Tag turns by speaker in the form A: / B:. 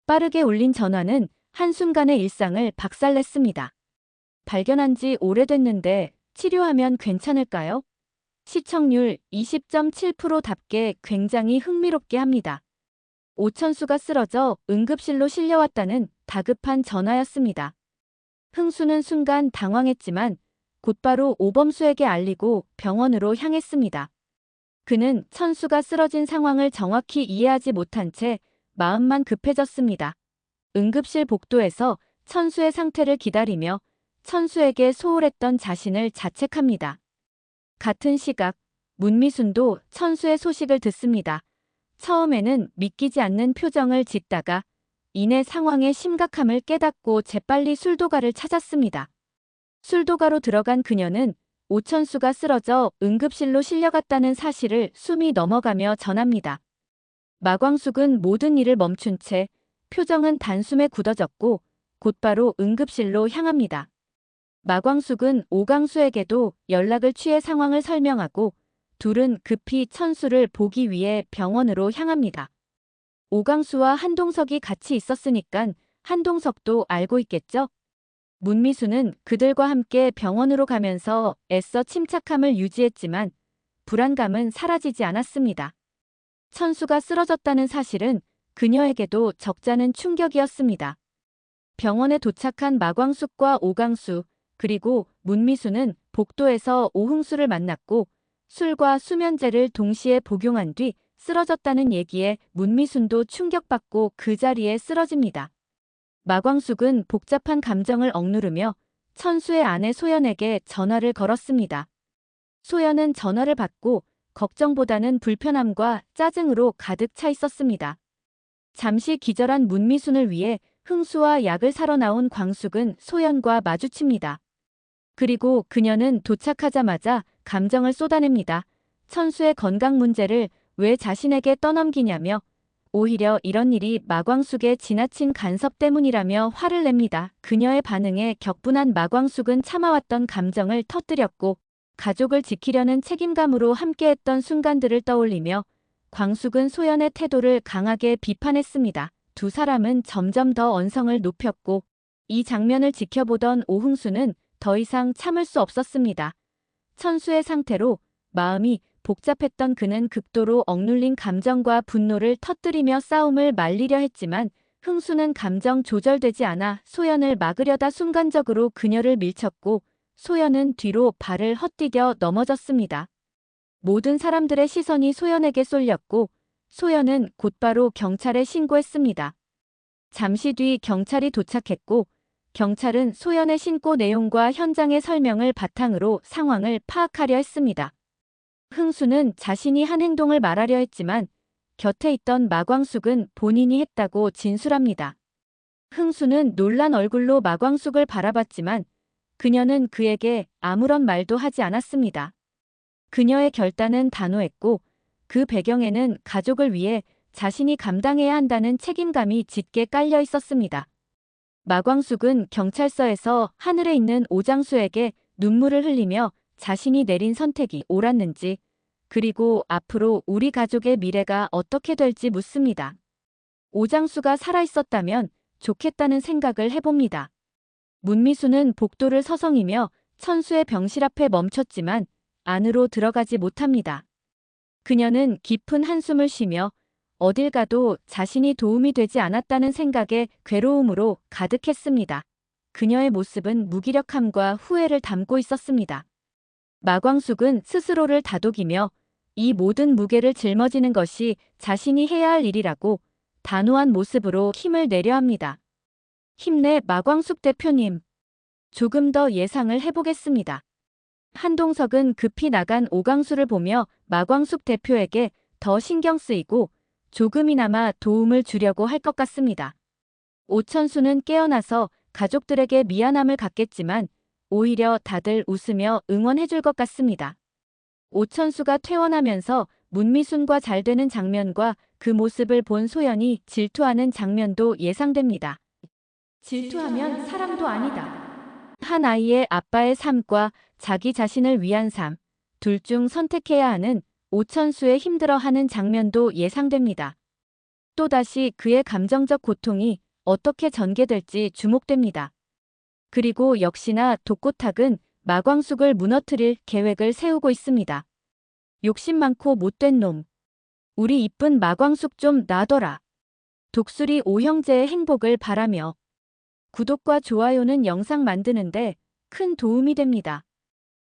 A: 빠르게 울린 전화는 한순간의 일상을 박살냈습니다. 발견한 지 오래됐는데 치료하면 괜찮을까요? 시청률 20.7%답게 굉장히 흥미롭게 합니다. 오천수가 쓰러져 응급실로 실려왔다는 다급한 전화였습니다. 흥수는 순간 당황했지만 곧바로 오범수에게 알리고 병원으로 향했습니다. 그는 천수가 쓰러진 상황을 정확히 이해하지 못한 채 마음만 급해졌습니다. 응급실 복도에서 천수의 상태를 기다리며 천수에게 소홀했던 자신을 자책합니다. 같은 시각 문미순도 천수의 소식을 듣습니다. 처음에는 믿기지 않는 표정을 짓다가 이내 상황의 심각함을 깨닫고 재빨리 술도가를 찾았습니다. 술도가로 들어간 그녀는 오천수가 쓰러져 응급실로 실려갔다는 사실을 숨이 넘어가며 전합니다. 마광숙은 모든 일을 멈춘 채 표정은 단숨에 굳어졌고 곧바로 응급실로 향합니다. 마광숙은 오강수에게도 연락을 취해 상황을 설명하고 둘은 급히 천수를 보기 위해 병원으로 향합니다. 오강수와 한동석이 같이 있었으니깐 한동석도 알고 있겠죠? 문미수는 그들과 함께 병원으로 가면서 애써 침착함을 유지했지만 불안감은 사라지지 않았습니다. 천수가 쓰러졌다는 사실은 그녀에게도 적잖은 충격이었습니다. 병원에 도착한 마광숙과 오강수 그리고 문미수는 복도에서 오흥수를 만났고 술과 수면제를 동시에 복용한 뒤 쓰러졌다는 얘기에 문미순도 충격받고 그 자리에 쓰러집니다. 마광숙은 복잡한 감정을 억누르며 천수의 아내 소연에게 전화를 걸었습니다. 소연은 전화를 받고 걱정보다는 불편함과 짜증으로 가득 차 있었습니다. 잠시 기절한 문미순을 위해 흥수와 약을 사러 나온 광숙은 소연과 마주칩니다. 그리고 그녀는 도착하자마자 감정을 쏟아냅니다. 천수의 건강 문제를 왜 자신에게 떠넘기냐며 오히려 이런 일이 마광숙의 지나친 간섭 때문이라며 화를 냅니다. 그녀의 반응에 격분한 마광숙은 참아왔던 감정을 터뜨렸고 가족을 지키려는 책임감으로 함께했던 순간들을 떠올리며 광숙은 소연의 태도를 강하게 비판했습니다. 두 사람은 점점 더 언성을 높였고 이 장면을 지켜보던 오흥수는 더 이상 참을 수 없었습니다. 천수의 상태로 마음이 복잡했던 그는 극도로 억눌린 감정과 분노를 터뜨리며 싸움을 말리려 했지만 흥수는 감정 조절되지 않아 소연을 막으려다 순간적으로 그녀를 밀쳤고 소연은 뒤로 발을 헛디뎌 넘어졌습니다. 모든 사람들의 시선이 소연에게 쏠렸고 소연은 곧바로 경찰에 신고했습니다. 잠시 뒤 경찰이 도착했고 경찰은 소연의 신고 내용과 현장의 설명을 바탕으로 상황을 파악하려 했습니다. 흥수는 자신이 한 행동을 말하려 했지만 곁에 있던 마광숙은 본인이 했다고 진술합니다. 흥수는 놀란 얼굴로 마광숙을 바라봤지만 그녀는 그에게 아무런 말도 하지 않았습니다. 그녀의 결단은 단호했고 그 배경에는 가족을 위해 자신이 감당해야 한다는 책임감이 짙게 깔려 있었습니다. 마광숙은 경찰서에서 하늘에 있는 오장수에게 눈물을 흘리며 자신이 내린 선택이 옳았는지 그리고 앞으로 우리 가족의 미래가 어떻게 될지 묻습니다. 오장수가 살아있었다면 좋겠다는 생각을 해봅니다. 문미수는 복도를 서성이며 천수의 병실 앞에 멈췄지만 안으로 들어가지 못합니다. 그녀는 깊은 한숨을 쉬며 어딜 가도 자신이 도움이 되지 않았다는 생각에 괴로움으로 가득했습니다. 그녀의 모습은 무기력함과 후회를 담고 있었습니다. 마광숙은 스스로를 다독이며 이 모든 무게를 짊어지는 것이 자신이 해야 할 일이라고 단호한 모습으로 힘을 내려 합니다. 힘내 마광숙 대표님. 조금 더 예상을 해보겠습니다. 한동석은 급히 나간 오광수를 보며 마광숙 대표에게 더 신경 쓰이고 조금이나마 도움을 주려고 할 것 같습니다. 오천수는 깨어나서 가족들에게 미안함을 갖겠지만 오히려 다들 웃으며 응원해줄 것 같습니다. 오천수가 퇴원하면서 문미순과 잘 되는 장면과 그 모습을 본 소연이 질투하는 장면도 예상됩니다. 질투하면 사람도 아니다. 한 아이의 아빠의 삶과 자기 자신을 위한 삶, 둘 중 선택해야 하는 오천수의 힘들어하는 장면도 예상됩니다. 또다시 그의 감정적 고통이 어떻게 전개될지 주목됩니다. 그리고 역시나 독고탁은 마광숙을 무너뜨릴 계획을 세우고 있습니다. 욕심 많고 못된 놈. 우리 이쁜 마광숙 좀 놔둬라. 독수리 오형제의 행복을 바라며 구독과 좋아요는 영상 만드는데 큰 도움이 됩니다.